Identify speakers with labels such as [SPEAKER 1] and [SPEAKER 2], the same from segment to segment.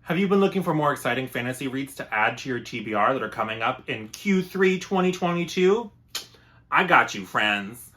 [SPEAKER 1] Have you been looking for more exciting fantasy reads to add to your TBR that are coming up in Q3 2022? I got you, friends.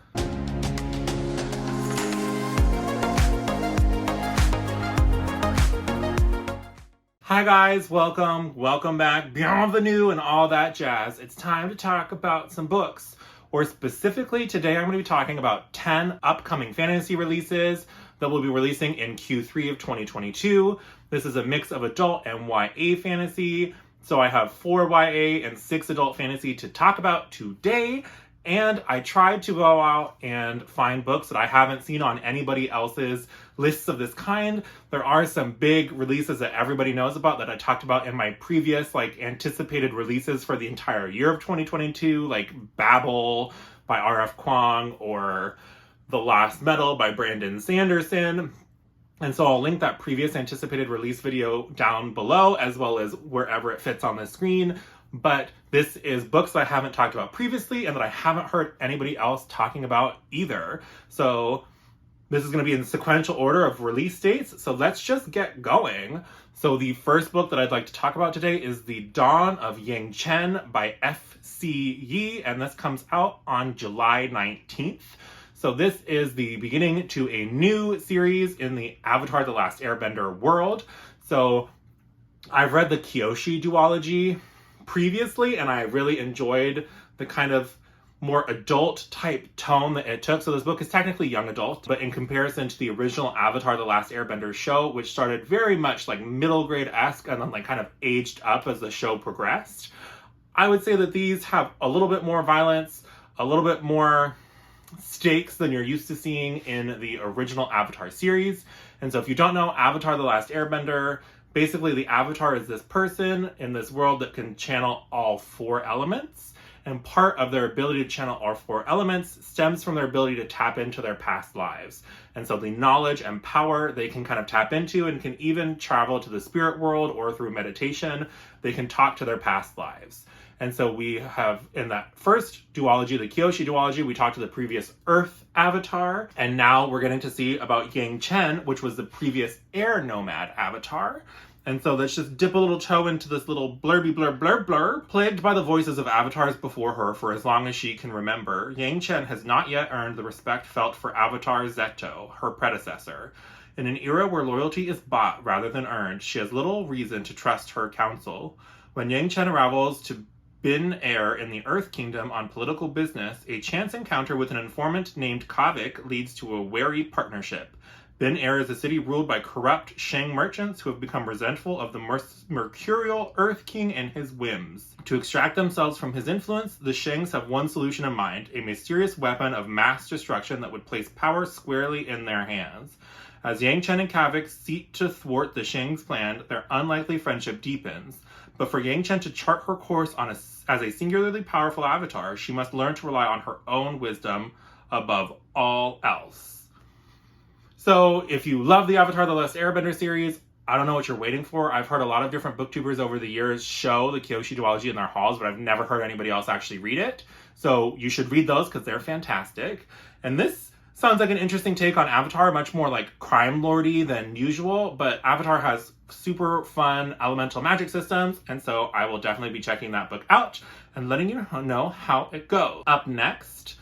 [SPEAKER 1] Hi guys, welcome back, bienvenue and all that jazz. It's time to talk about some books. Or specifically, today I'm going to be talking about 10 upcoming fantasy releases that will be releasing in Q3 of 2022. This is a mix of adult and YA fantasy. So I have 4 YA and 6 adult fantasy to talk about today. And I tried to go out and find books that I haven't seen on anybody else's lists of this kind. There are some big releases that everybody knows about that I talked about in my previous anticipated releases for the entire year of 2022, like Babel by R.F. Kuang or The Last Metal by Brandon Sanderson. And so I'll link that previous anticipated release video down below, as well as wherever it fits on the screen. But this is books that I haven't talked about previously and that I haven't heard anybody else talking about either. So this is going to be in sequential order of release dates. So let's just get going. So the first book that I'd like to talk about today is The Dawn of Yangchen by F.C. Yee. And this comes out on July 19th. So this is the beginning to a new series in the Avatar: The Last Airbender world. So I've read the Kyoshi duology previously, and I really enjoyed the kind of more adult type tone that it took. So this book is technically young adult, but in comparison to the original Avatar: The Last Airbender show, which started very much like middle grade-esque and then kind of aged up as the show progressed, I would say that these have a little bit more violence, a little bit more stakes than you're used to seeing in the original Avatar series. And so if you don't know Avatar: The Last Airbender, basically the Avatar is this person in this world that can channel all 4 elements. And part of their ability to channel all 4 elements stems from their ability to tap into their past lives. And so the knowledge and power they can kind of tap into, and can even travel to the spirit world, or through meditation, they can talk to their past lives. And so we have, in that first duology, the Kyoshi duology, we talked to the previous Earth Avatar, and now we're getting to see about Yangchen, which was the previous Air Nomad Avatar. And so let's just dip a little toe into this little blurby blur. Plagued by the voices of avatars before her for as long as she can remember, Yangchen has not yet earned the respect felt for Avatar Zeto, her predecessor. In an era where loyalty is bought rather than earned, she has little reason to trust her counsel. When Yangchen arrives to Bin Air in the Earth Kingdom on political business, a chance encounter with an informant named Kavik leads to a wary partnership. Bin Air is a city ruled by corrupt Shang merchants who have become resentful of the mercurial Earth King and his whims. To extract themselves from his influence, the Shangs have one solution in mind: a mysterious weapon of mass destruction that would place power squarely in their hands. As Yangchen and Kavik seek to thwart the Shang's plan, their unlikely friendship deepens. But for Yangchen to chart her course as a singularly powerful avatar, she must learn to rely on her own wisdom above all else. So if you love the Avatar: The Last Airbender series, I don't know what you're waiting for. I've heard a lot of different booktubers over the years show the Kyoshi duology in their hauls, but I've never heard anybody else actually read it. So you should read those because they're fantastic. And this sounds like an interesting take on Avatar, much more like crime lordy than usual, but Avatar has super fun elemental magic systems, and so I will definitely be checking that book out and letting you know how it goes. Up next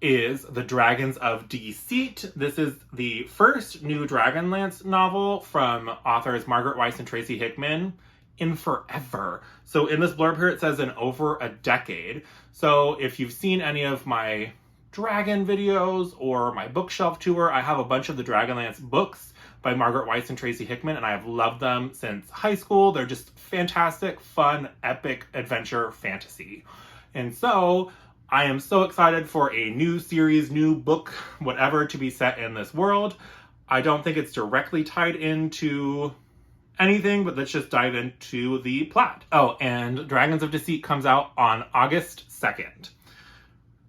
[SPEAKER 1] is The Dragons of Deceit. This is the first new Dragonlance novel from authors Margaret, Weiss, and Tracy Hickman in forever. So in this blurb here, it says in over a decade. So if you've seen any of my Dragon videos or my bookshelf tour, I have a bunch of the Dragonlance books by Margaret Weiss and Tracy Hickman, and I have loved them since high school. They're just fantastic, fun, epic adventure fantasy. And so I am so excited for a new series, new book, whatever, to be set in this world. I don't think it's directly tied into anything, but let's just dive into the plot. Oh, and Dragons of Deceit comes out on August 2nd.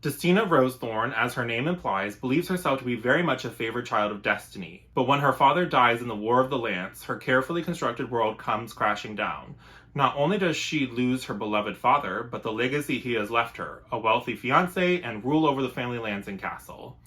[SPEAKER 1] Destina Rosethorn, as her name implies, believes herself to be very much a favored child of destiny. But when her father dies in the War of the Lance, her carefully constructed world comes crashing down. Not only does she lose her beloved father, but the legacy he has left her, a wealthy fiancé and rule over the family lands and castle.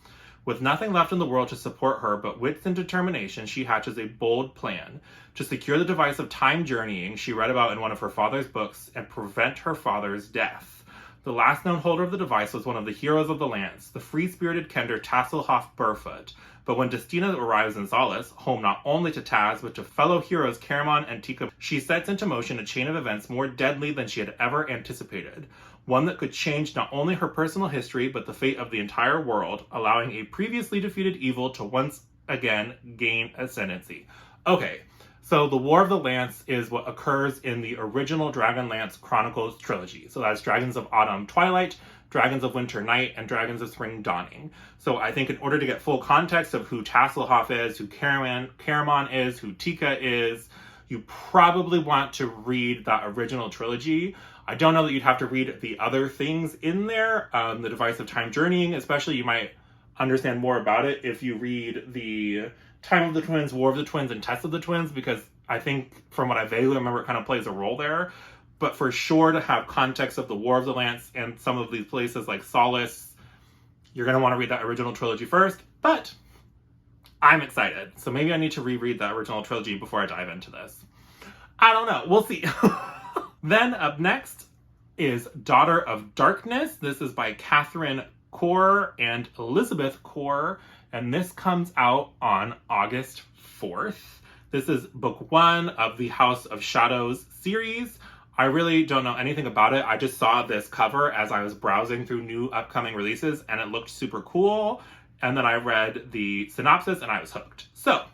[SPEAKER 1] With nothing left in the world to support her but wits and determination, she hatches a bold plan to secure the device of time journeying she read about in one of her father's books and prevent her father's death. The last known holder of the device was one of the heroes of the Lance, the free-spirited kender Tasselhoff Burfoot. But when Destina arrives in Solace, home not only to Taz, but to fellow heroes Caramon and Tika, she sets into motion a chain of events more deadly than she had ever anticipated. One that could change not only her personal history, but the fate of the entire world, allowing a previously defeated evil to once again gain ascendancy. Okay, so the War of the Lance is what occurs in the original Dragonlance Chronicles trilogy. So that's Dragons of Autumn Twilight, Dragons of Winter Night, and Dragons of Spring Dawning. So I think in order to get full context of who Tasselhoff is, who Caramon is, who Tika is, you probably want to read that original trilogy. I don't know that you'd have to read the other things in there, the Device of Time Journeying, especially you might understand more about it if you read the Time of the Twins, War of the Twins, and Test of the Twins, because I think from what I vaguely remember, it kind of plays a role there. But for sure to have context of the War of the Lance and some of these places like Solace, you're going to want to read that original trilogy first. But I'm excited. So maybe I need to reread that original trilogy before I dive into this. I don't know. We'll see. Then up next is Daughter of Darkness. This is by Katharine Corr and Elizabeth Corr. And this comes out on August 4th. This is book 1 of the House of Shadows series. I really don't know anything about it. I just saw this cover as I was browsing through new upcoming releases and it looked super cool. And then I read the synopsis and I was hooked. So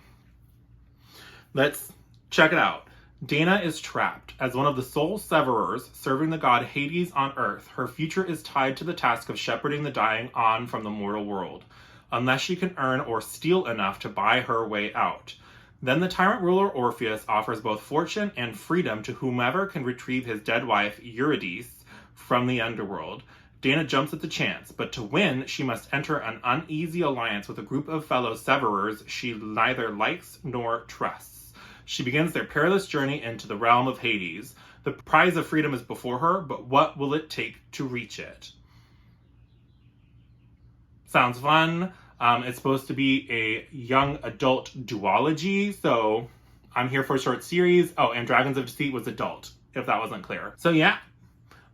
[SPEAKER 1] let's check it out. Dana is trapped. As one of the soul severers serving the god Hades on Earth, her future is tied to the task of shepherding the dying on from the mortal world, unless she can earn or steal enough to buy her way out. Then the tyrant ruler Orpheus offers both fortune and freedom to whomever can retrieve his dead wife, Eurydice, from the underworld. Dana jumps at the chance, but to win, she must enter an uneasy alliance with a group of fellow severers she neither likes nor trusts. She begins their perilous journey into the realm of Hades. The prize of freedom is before her, but what will it take to reach it? Sounds fun. It's supposed to be a young adult duology, so I'm here for a short series. Oh, and Dragons of Deceit was adult, if that wasn't clear. So yeah,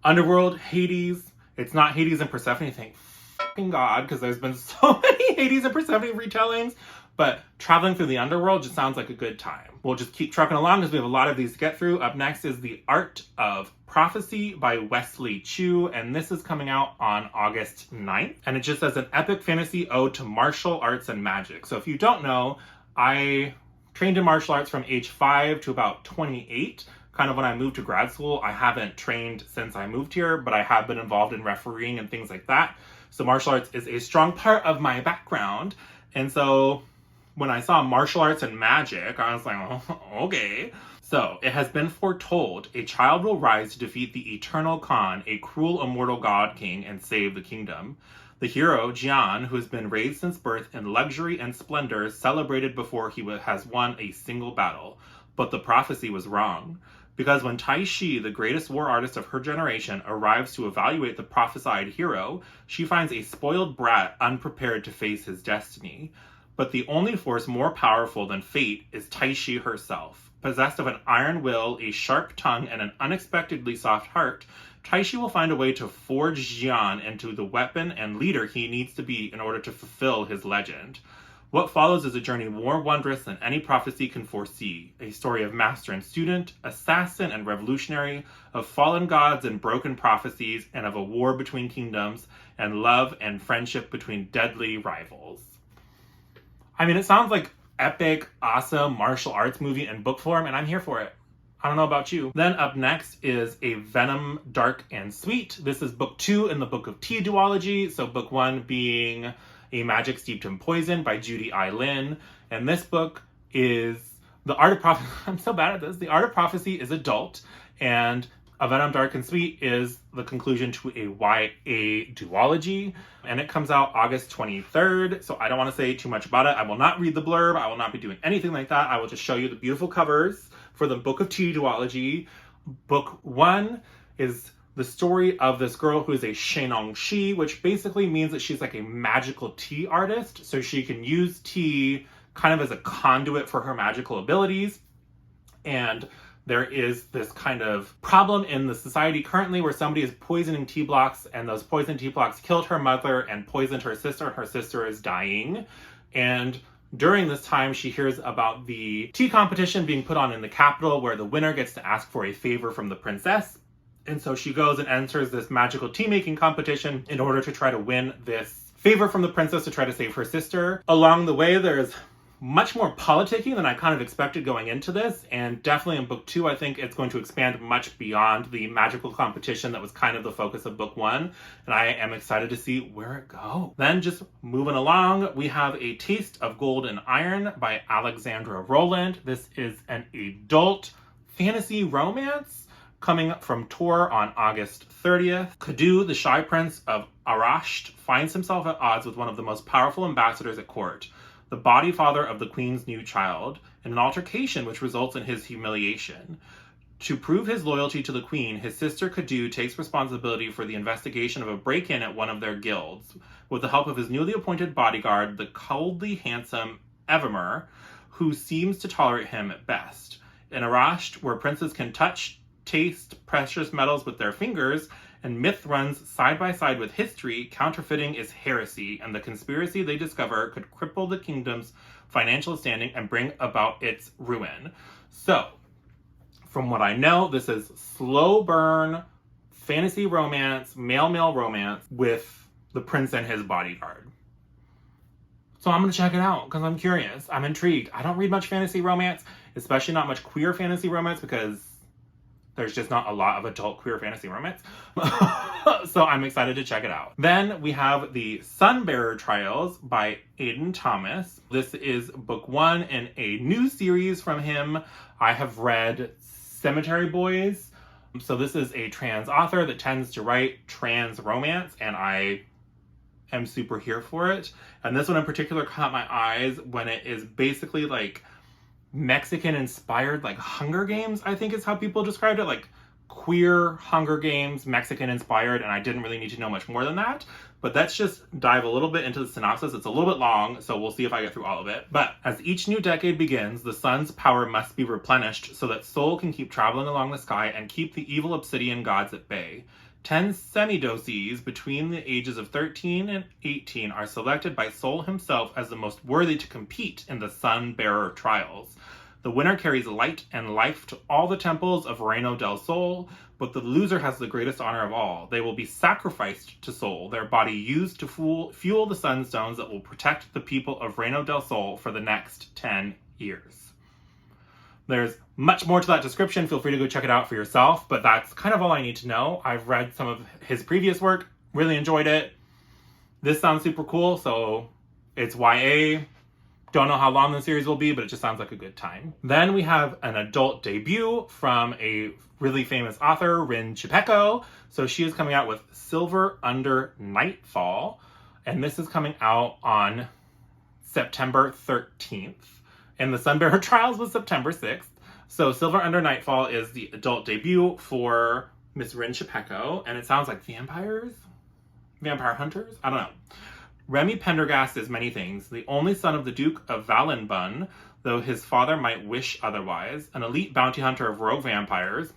[SPEAKER 1] Underworld, Hades. It's not Hades and Persephone, thank fucking God, because there's been so many Hades and Persephone retellings, but traveling through the Underworld just sounds like a good time. We'll just keep trucking along because we have a lot of these to get through. Up next is The Art of Prophecy by Wesley Chu, and this is coming out on August 9th. And it just says an epic fantasy ode to martial arts and magic. So if you don't know, I trained in martial arts from age 5 to about 28. Kind of when I moved to grad school. I haven't trained since I moved here, but I have been involved in refereeing and things like that. So martial arts is a strong part of my background. And so when I saw martial arts and magic, I was like, oh, okay. So, it has been foretold, a child will rise to defeat the eternal Khan, a cruel immortal god king, and save the kingdom. The hero, Jian, who has been raised since birth in luxury and splendor, celebrated before he has won a single battle. But the prophecy was wrong. Because when Tai Shi, the greatest war artist of her generation, arrives to evaluate the prophesied hero, she finds a spoiled brat unprepared to face his destiny. But the only force more powerful than fate is Tai Shi herself. Possessed of an iron will, a sharp tongue, and an unexpectedly soft heart, Tai Shi will find a way to forge Jian into the weapon and leader he needs to be in order to fulfill his legend. What follows is a journey more wondrous than any prophecy can foresee, a story of master and student, assassin and revolutionary, of fallen gods and broken prophecies, and of a war between kingdoms, and love and friendship between deadly rivals. I mean, it sounds like epic, awesome martial arts movie in book form, and I'm here for it. I don't know about you. Then up next is a Venom Dark and Sweet. This is book 2 in the Book of Tea duology. So book 1 being A Magic Steeped in Poison by Judy Lin. And this book is The Art of Prophecy. I'm so bad at this. The Art of Prophecy is adult, and A Venom Dark and Sweet is the conclusion to a YA duology, and it comes out August 23rd, so I don't want to say too much about it. I will not read the blurb. I will not be doing anything like that. I will just show you the beautiful covers for the Book of Tea duology. Book 1 is the story of this girl who is a Shenongshi, which basically means that she's like a magical tea artist. So she can use tea kind of as a conduit for her magical abilities. And there is this kind of problem in the society currently where somebody is poisoning tea blocks, and those poisoned tea blocks killed her mother and poisoned her sister, and her sister is dying. And during this time, she hears about the tea competition being put on in the capital where the winner gets to ask for a favor from the princess. And so she goes and enters this magical tea making competition in order to try to win this favor from the princess to try to save her sister. Along the way, there's much more politicking than I kind of expected going into this, and definitely in book 2 I think it's going to expand much beyond the magical competition that was kind of the focus of book 1, and I am excited to see where it goes. Then just moving along, we have A Taste of Gold and Iron by Alexandra Rowland. This is an adult fantasy romance coming from Tor on August 30th. Kadu, the shy prince of Arasht, finds himself at odds with one of the most powerful ambassadors at court, the body father of the queen's new child, in an altercation which results in his humiliation. To prove his loyalty to the queen, his sister Kadu takes responsibility for the investigation of a break-in at one of their guilds, with the help of his newly appointed bodyguard, the coldly handsome Evimer, who seems to tolerate him at best. In Arasht, where princes can touch, taste precious metals with their fingers, and myth runs side by side with history, counterfeiting is heresy, and the conspiracy they discover could cripple the kingdom's financial standing and bring about its ruin. So, from what I know, this is slow burn, fantasy romance, male-male romance with the prince and his bodyguard. So I'm going to check it out because I'm curious. I'm intrigued. I don't read much fantasy romance, especially not much queer fantasy romance, because there's just not a lot of adult queer fantasy romance. So I'm excited to check it out. Then we have the Sunbearer Trials by Aiden Thomas. This is book 1 in a new series from him. I have read Cemetery Boys. So this is a trans author that tends to write trans romance, and I am super here for it. And this one in particular caught my eyes when it is basically like Mexican inspired, like Hunger Games, I think is how people described it, like queer Hunger Games, Mexican inspired, and I didn't really need to know much more than that. But let's just dive a little bit into the synopsis. It's a little bit long, so we'll see if I get through all of it. But as each new decade begins, the sun's power must be replenished so that Sol can keep traveling along the sky and keep the evil obsidian gods at bay. 10 semi-doses between the ages of 13 and 18 are selected by Sol himself as the most worthy to compete in the Sunbearer Trials. The winner carries light and life to all the temples of Reino del Sol, but the loser has the greatest honor of all. They will be sacrificed to Sol, their body used to fuel the sunstones that will protect the people of Reino del Sol for the next 10 years. There's much more to that description. Feel free to go check it out for yourself, but that's kind of all I need to know. I've read some of his previous work, really enjoyed it. This sounds super cool, so it's YA. Don't know how long the series will be, but it just sounds like a good time. Then we have an adult debut from a really famous author, Chupeco. So she is coming out with Silver Under Nightfall, and this is coming out on September 13th. And the Sunbearer Trials was September 6th. So Silver Under Nightfall is the adult debut for Miss Rin Chupeco, and it sounds like vampires? Vampire hunters? I don't know. Remy Pendergast is many things. The only son of the Duke of Valenbun, though his father might wish otherwise, an elite bounty hunter of rogue vampires,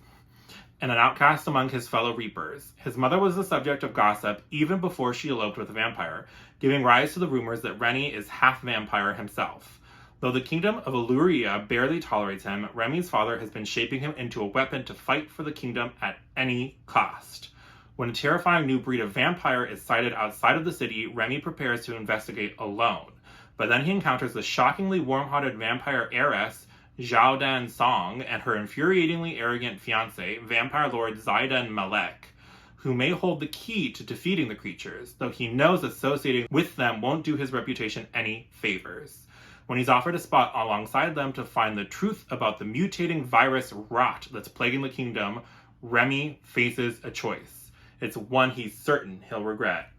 [SPEAKER 1] and an outcast among his fellow reapers. His mother was the subject of gossip even before she eloped with a vampire, giving rise to the rumors that Rennie is half vampire himself. Though the kingdom of Illyria barely tolerates him, Remy's father has been shaping him into a weapon to fight for the kingdom at any cost. When a terrifying new breed of vampire is sighted outside of the city, Remy prepares to investigate alone. But then he encounters the shockingly warm-hearted vampire heiress, Zhao Dan Song, and her infuriatingly arrogant fiancé, vampire lord Zaidan Malek, who may hold the key to defeating the creatures, though he knows associating with them won't do his reputation any favors. When he's offered a spot alongside them to find the truth about the mutating virus rot that's plaguing the kingdom, Remy faces a choice. It's one he's certain he'll regret.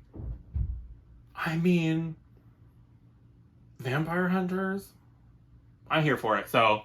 [SPEAKER 1] I mean, vampire hunters? I'm here for it, so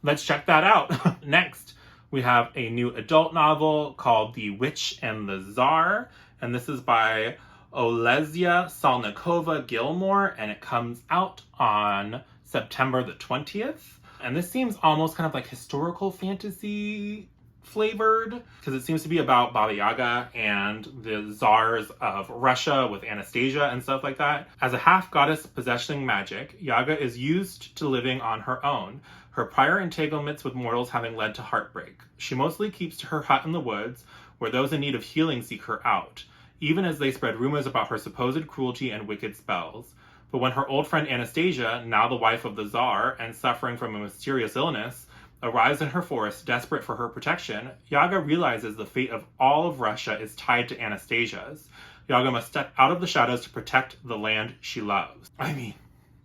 [SPEAKER 1] let's check that out. Next, We have a new adult novel called The Witch and the Tsar, and this is by Olesya Salnikova Gilmore, and it comes out on September the 20th. And this seems almost kind of like historical fantasy flavored, because it seems to be about Baba Yaga and the czars of Russia with Anastasia and stuff like that. As a half-goddess possessing magic, Yaga is used to living on her own, her prior entanglements with mortals having led to heartbreak. She mostly keeps to her hut in the woods, where those in need of healing seek her out, even as they spread rumors about her supposed cruelty and wicked spells. But when her old friend Anastasia, now the wife of the Tsar and suffering from a mysterious illness, arrives in her forest desperate for her protection, Yaga realizes the fate of all of Russia is tied to Anastasia's. Yaga must step out of the shadows to protect the land she loves. I mean,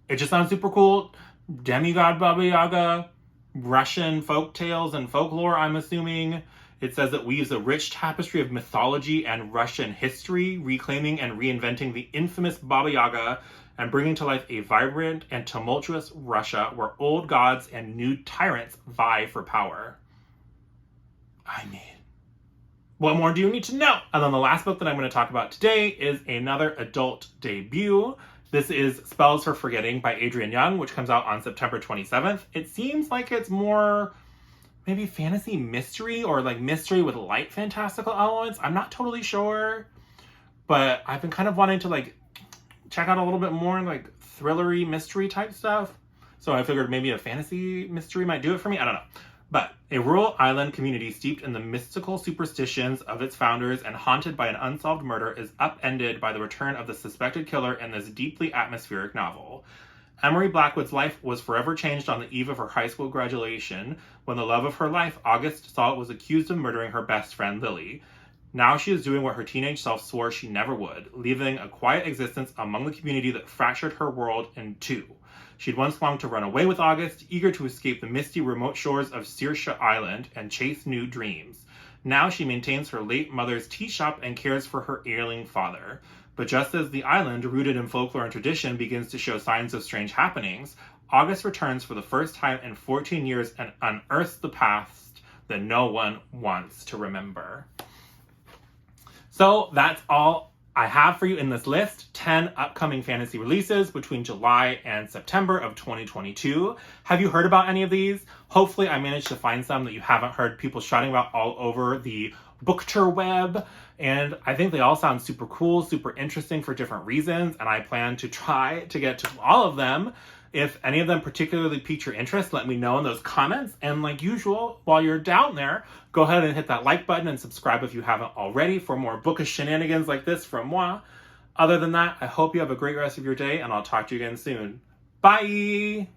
[SPEAKER 1] it just sounds super cool. Demigod Baba Yaga, Russian folk tales and folklore, I'm assuming. It says it weaves a rich tapestry of mythology and Russian history, reclaiming and reinventing the infamous Baba Yaga and bringing to life a vibrant and tumultuous Russia where old gods and new tyrants vie for power. I mean, what more do you need to know? And then the last book that I'm going to talk about today is another adult debut. This is Spells for Forgetting by Adrienne Young, which comes out on September 27th. It seems like it's more maybe fantasy mystery or like mystery with light fantastical elements. I'm not totally sure, but I've been kind of wanting to like check out a little bit more like thrillery mystery type stuff. So I figured maybe a fantasy mystery might do it for me. I don't know. But a rural island community steeped in the mystical superstitions of its founders and haunted by an unsolved murder is upended by the return of the suspected killer in this deeply atmospheric novel. Emery Blackwood's life was forever changed on the eve of her high school graduation when the love of her life, August Salt, was accused of murdering her best friend, Lily. Now she is doing what her teenage self swore she never would, living a quiet existence among the community that fractured her world in two. She'd once longed to run away with August, eager to escape the misty remote shores of Saoirse Island and chase new dreams. Now she maintains her late mother's tea shop and cares for her ailing father. But just as the island, rooted in folklore and tradition, begins to show signs of strange happenings, August returns for the first time in 14 years and unearths the past that no one wants to remember. So that's all I have for you in this list. 10 upcoming fantasy releases between July and September of 2022. Have you heard about any of these? Hopefully I managed to find some that you haven't heard people shouting about all over the bookterweb. And I think they all sound super cool, super interesting for different reasons. And I plan to try to get to all of them. If any of them particularly pique your interest, let me know in those comments. And like usual, while you're down there, go ahead and hit that like button and subscribe if you haven't already for more bookish shenanigans like this from moi. Other than that, I hope you have a great rest of your day, and I'll talk to you again soon. Bye!